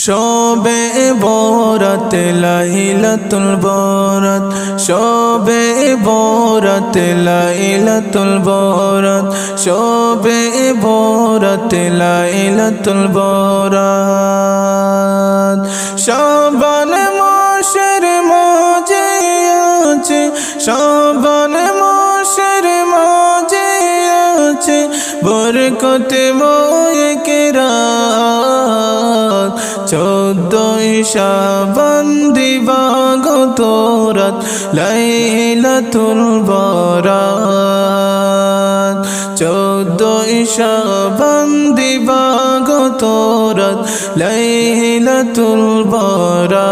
শবে বরাত লাইলাতুল বরাত, শবে বরাত লাইলাতুল বরাত, শবে বরাত লাইলাতুল বরাত। শাবান মাসের মাঝে আছে, শাবান মাসের মাঝে আছে বরকতময় রাত। 14 শাবান দিবাগত রাত লাইলাতুল বরাত। 14 শাবান দিবাগত রাত লাইলাতুল বরাত।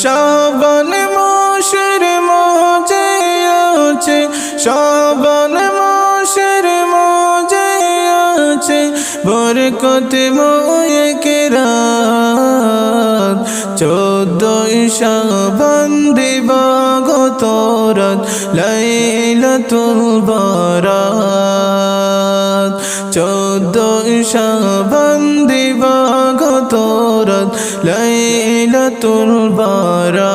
শাবান মাসের মাঝে আছে, শাবান মাসের মাঝে আছে বরকতময় রাত। 14 শাবান দিবাগত রাত লাইলাতুল বরাত। 14 শাবান দিবাগত রাত লাইলাতুল বরাত।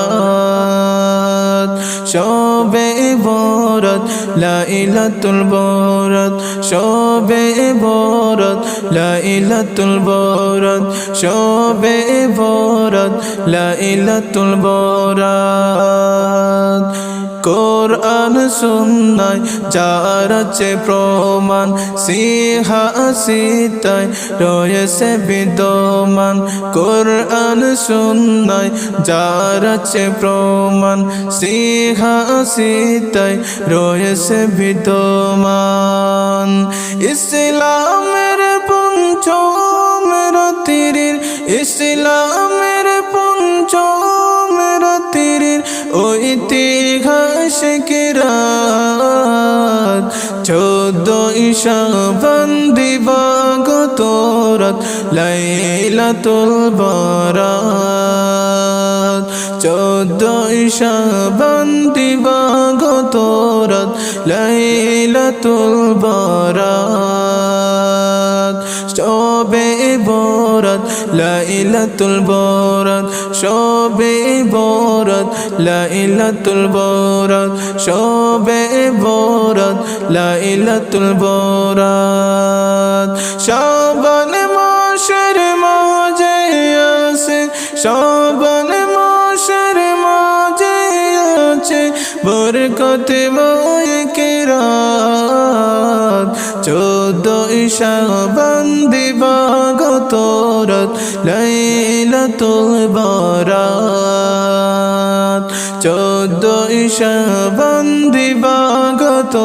শবে বরাত লাইলাতুল বরাত, শবে বরাত লাইলাতুল বরাত, শবে বরাত লাইলাতুল বরাত। কোরআন সুন্নাহ যার আছে প্রমাণ, সিহাসিতায় রয়েছে বিদ্যমান। কোরআন সুন্নাহ যার আছে প্রমাণ, সিহাসিতায় রয়েছে বিদ্যমান। ইসলামের পঞ্চম রাতের, ইসলামের পঞ্চম রাতের ঐতিহাসিক রাত। 14 শাবান দিবাগত রাত লাইলাতুল বরাত। 14 শাবান দিবাগত রাত লাইলাতুল বরাত। শবে বরাত লাইলাতুল বরাত, শবে বরাত লাইলাতুল বরাত, শবে বরাত লাইলাতুল বরাত। শাবান মাসের মাঝে আছে, শাবান মাসের মাঝে আছে বরকতময় রাত। 14 শাবান দিবাগত রাত লাইলাতুল বরাত। 14 শাবান দিবাগত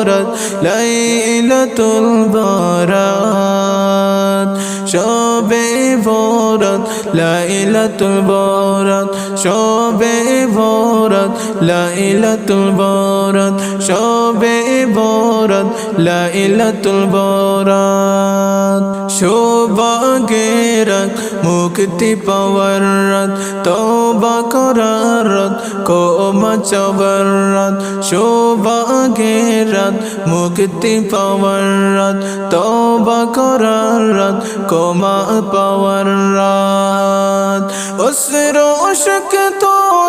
রাত লাইলাতুল বরাত। শবে বরাত লাইলাতুল বরাত, শবে বরাত লাইলাতুল বরাত, শবে বরাত লাইলাতুল বরাত। সৌভাগ্যের রাত, মুক্তি পাওয়ার রাত, তওবা করার রাত, ক্ষমা চাওয়ার রাত। সৌভাগ্যের রাত, মুক্তি পাওয়ার রাত, তওবা করার রাত, ক্ষমা পাওয়ার রাত। অশ্র অশক্ত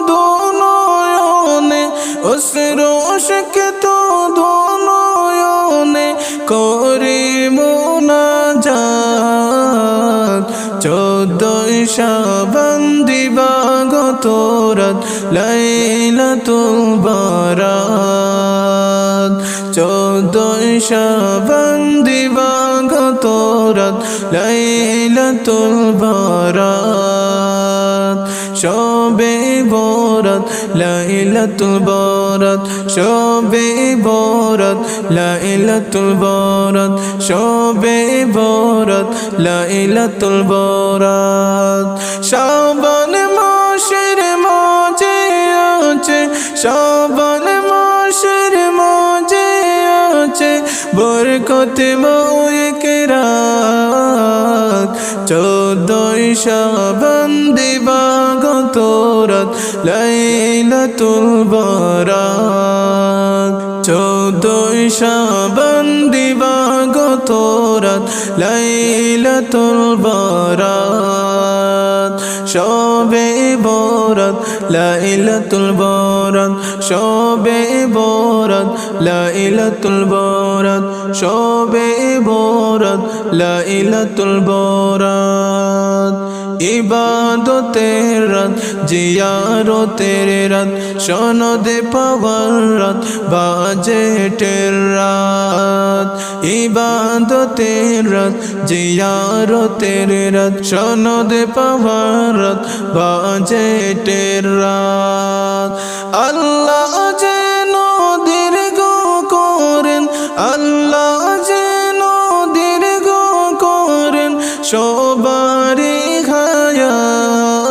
দুনয়নে, অশ্র অশক্ত দুনয়নে করি মুনাজাত। 14 শাবান দিবাগত রাত লাইলাতুল বরাত। 14 শাবান দিবাগত রাত লাইলাতুল বরাত। শবে বরাত লাইলাতুল বরাত, শবে বরাত লাইলাতুল বরাত, শবে বরাত লাইলাতুল বরাত। শাবান মাসের মাঝে আছে, শাবান মাসের মাঝে আছে বরকতময় রাত। 14 শাবান দিবাগত রাত লাইলাতুল বরাত। 14 শাবান দিবাগত রাত লাইলাতুল বরাত শবে বরাত লাইলাতুল বরাত শবে বরাত লাইলাতুল বরাত শবে বরাত লাইলাতুল বরাত ইবাদতের রাত জিয়ারতের রাত সনদে পাওয়ার রাত বাজেটের রাত ইবাদতের রাত জিয়ারতের রাত সনদে পাওয়ার রাত বাজেটের রাত আল্লাহ যেন দীর্ঘ করেন আল্লাহ যেন দীর্ঘ করেন সবারই হায়াত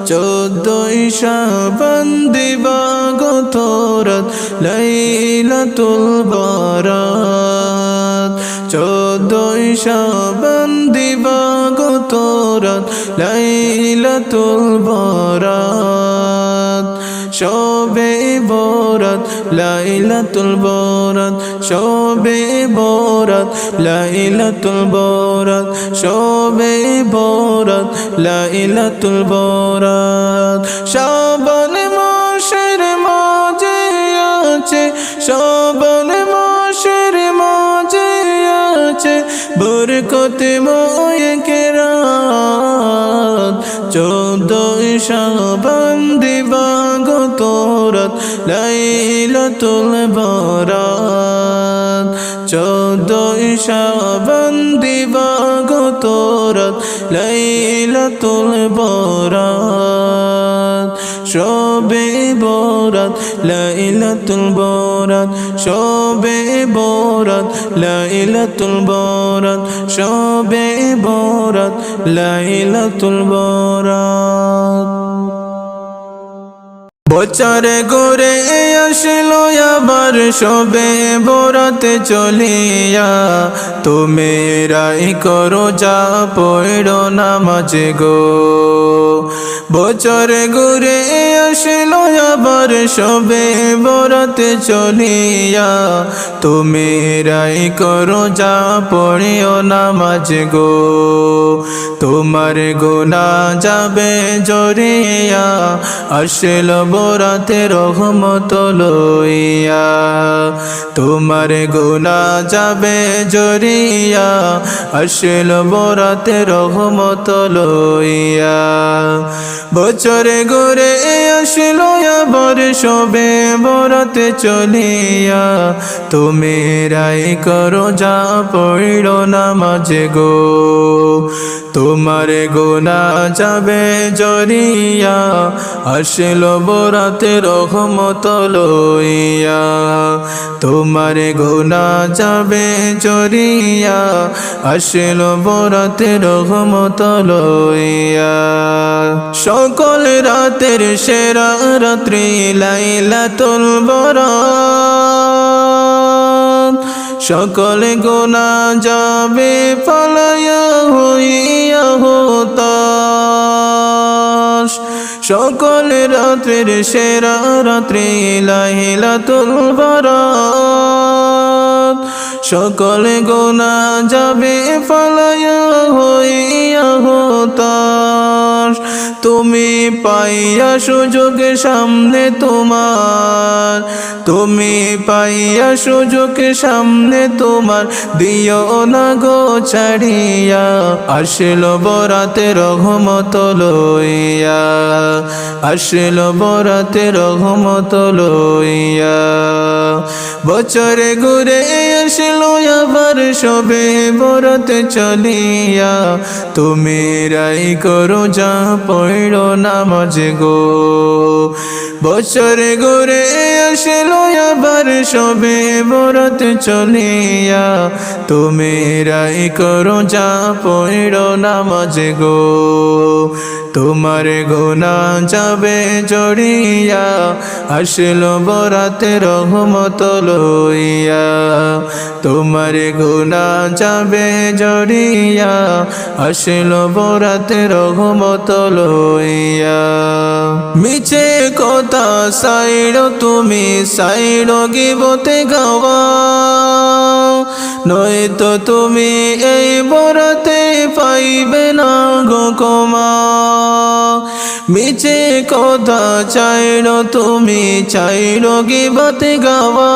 14 শাবান দিবাগত রাত লাইলাতুল বরাত 14 শাবান দিবাগত রাত লাইলাতুল বরাত শবে বরাত লাইলাতুল বরাত শবে বরাত লাইলাতুল বরাত শবে বরাত লাইলাতুল বরাত শাবান মাসের মাঝে আছে শাবান মাসের মাঝে আছে বরকতময় রাত 14 শাবান দিবাগত রাত লাইলাতুল বরাত 14 শাবান দিবাগত রাত লাইলাতুল বরাত শবে বরাত লাইলাতুল বরাত শবে বরাত লাইলাতুল বরাত শবে বরাত লাইলাতুল বরাত বছরে ঘুরে আসলো আবার শবে বরাতে চলিয়া তোমরাই করো যা পড়ো নামাজ গো বছরে ঘুরে আসলো আবার শবে বরাতে চলিয়া তোমরাই করো যা পড়িও নামাজ গো তোমার গুনাহ যাবে জড়িয়া আসলো বরাতে রহমত লইয়া তোমার গুনাহ যাবে জড়িয়া আসলো বরাতে রহমত লইয়া বছরে ঘুরে আসলো আবার শবে বরাতে চলিয়া তোমরাই করো যা পড়ো নামাজ গো তোমার গুনাহ যাবে জড়িয়া আসলো বরাতে রহমত লইয়া তোমার গুনাহ যাবে জড়িয়া আসলো বরাতে রহমত লইয়া সকল রাতের সেরা রাত্রি লাইলাতুল বরাত সকল গুনাহ যাবে পালায়া হইয়া হতাশ সকল রাতের সেরা রাত্রি লাইলাতুল বরাত সকল গুনাহ যাবে পালায়া হইয়া হতাশ তুমি পাইয়া সুযোগ সামনে তোমার তুমি পাইয়া সুযোগ সামনে তোমার দিও না গো ছাড়িয়া আসলো বরাতে রহমত লইয়া আসলো বরাতে রহমত লইয়া বছরে ঘুরে আসলো আবার শবে বরাতে চলিয়া তোমরাই করো যা পড়ো নামাজ গো বছরে ঘুরে আসলো আবার শবে বরাতে চলিয়া তোমরাই করো যা পড়ো নামাজ গো তোমার গুনাহ যাবে জড়িয়া আসলো বরাতে রহমত লইয়া তোমার গুনাহ যাবে জড়িয়া আসলো বরাতে রহমত লইয়া মিছে কত কথা সাইড়ো তুমি সাইড়ো গিবতে গাওয়া নয়তো তুমি এই বরাতে পাইবে না গো ক্ষমা মিছে কথা চাইড়ো তুমি চাইড়ো গিবতে গাওয়া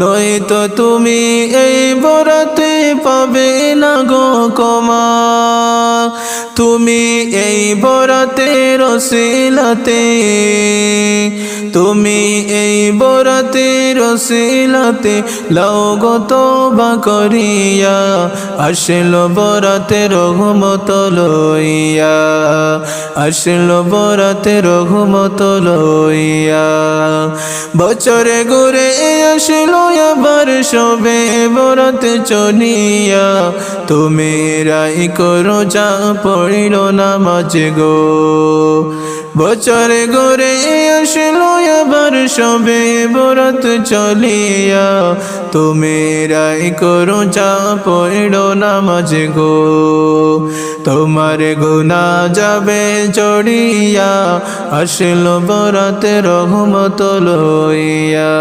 নয়তো তুমি এই বরাতে পাবে না গো ক্ষমা তুমি এই বরাতে রসিলাতে তুমি এই বরাতে রসিলাতে লাও গো তওবা করিয়া আসলো বরাতে রহমত লইয়া আসলো বরাতে রহমত লইয়া বছরে ঘুরে আসলো আবার সবে বরাতে চলিয়া তুমি রাই করো যা পড়িল নামাজ গো বছরে ঘুরে আসলো আবার সবে বরাত চলিয়া তুমি রাই করো যা পড়িল নামাজ গো তোমার গুনাহ যাবে জড়িয়া আসলো বরাতে রহমত লইয়া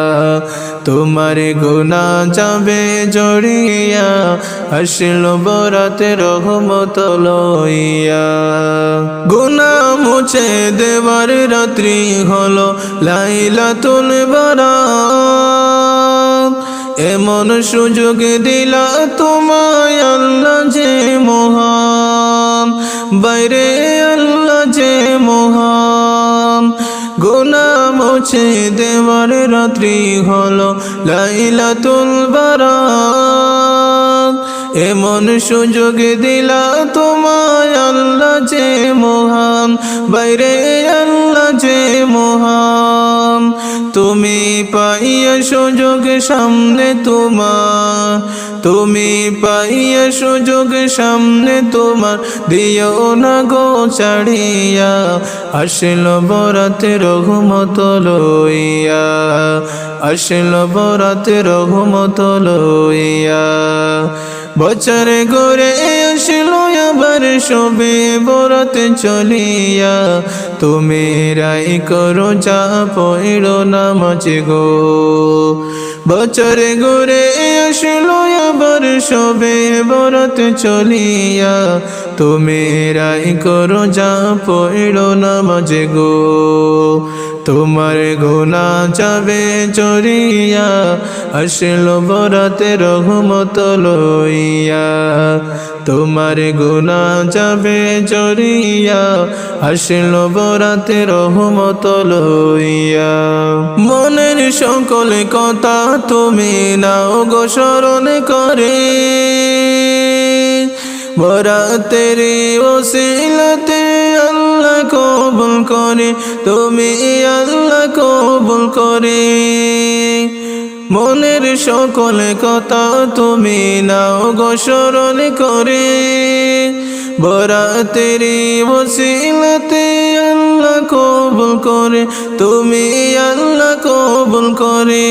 তোমার গুনাহ যাবে জড়িয়া আসলো বরাতে রহমত লইয়া গুনাহ মুছে দেবার রাত্রি হলো লাইলাতুল বারাত এমন সুযোগ দিলা তোমায় আল্লাহ যে মহান বাইরে আল্লাহ যে মহান গুনাহ মুছে দেবার রাত্রি হলো লাইলাতুল বারাত এমন সুযোগ দিলা তোমায় আল্লাহ যে মহান বাইরে আল্লাহ যে মহান তুমি পাইয়া সুযোগ সামনে তোমার তুমি পাইয়া সুযোগ সামনে তোমার দিও না গো ছাড়িয়া আসলো বরাতে রহমত লইয়া আসলো বরাতে রহমত লইয়া বছরে ঘুরে আসলো আবার সবে বরাতে চলিয়া তুমি রাই করো যা পড়িল নামাজ গো বছরে ঘুরে আসলো আবার সবে বরাতে চলিয়া তুমি রাই করো যা পড়িল নামাজ গো তোমার গুনাহ যাবে জড়িয়া আসলো বরাতে রহমত লইয়া তোমার গুনাহ যাবে জড়িয়া আসলো বরাতে রহমত লইয়া মনের সকল কথা তুমি নাও গো স্মরণ করে বরাতের ওসিলাতে আল্লাহ কবুল করে তুমি আল্লাহ কবুল করে মনের সকল কথা তুমি নাও গো স্মরণ করে বরাতের ওসিলাতে আল্লাহ কবুল করে তুমি আল্লাহ কবুল করে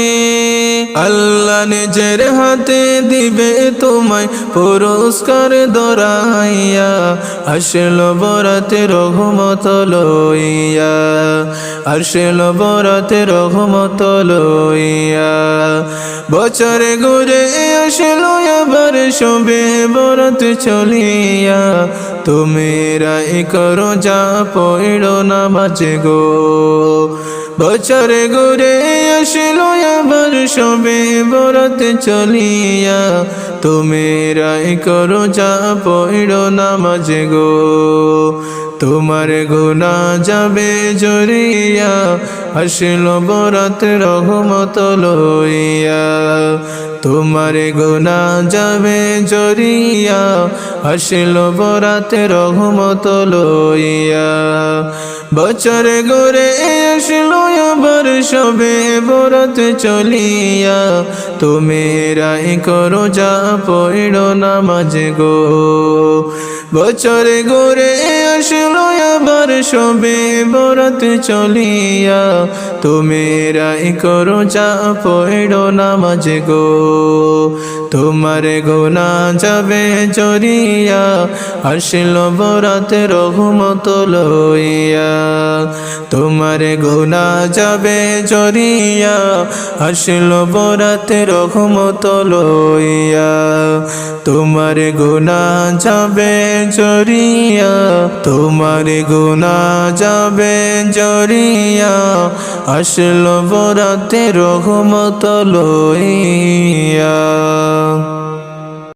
আল্লাহ নিজের হাতে দিবে তোমায় পুরস্কার দরাইয়া আসলো বরাতে রহমত লইয়া আসলো বরাতে রহমত লইয়া বছরে ঘুরে আসলো আবার সবে বরাত চলিয়া তুমি রাই করো যা পড়িল নামাজ গো বছরে ঘুরে আসলো আবার সবে বরাত চলিয়া তুমি রাই করো যা পড়িল নামাজ গো তোমার গুনাহ যাবে জড়িয়া আসলো বরাতে রহমত লইয়া তোমার গুনাহ যাবে জড়িয়া আসলো বরাতে রহমত লইয়া বছরে ঘুরে আসলো আবার সবে বরাত চলিয়া তুমি রাই করো যা পড়িল নামাজ গো বছরে ঘুরে আসলো আবার সবে বরাত চলিয়া তুমি রাই করো যা পড়িল নামাজ গো তোমার গুনাহ যাবে জড়িয়া আসলো বরাতে রহমত লইয়া তোমার গুনাহ যাবে জরিয়া আসলো বরাতে রহমত লইয়া তোমার গুনাহ যাবে জরিয়া তোমার গুনাহ যাবে জরিয়া আসলো বরাতে রহমত লইয়া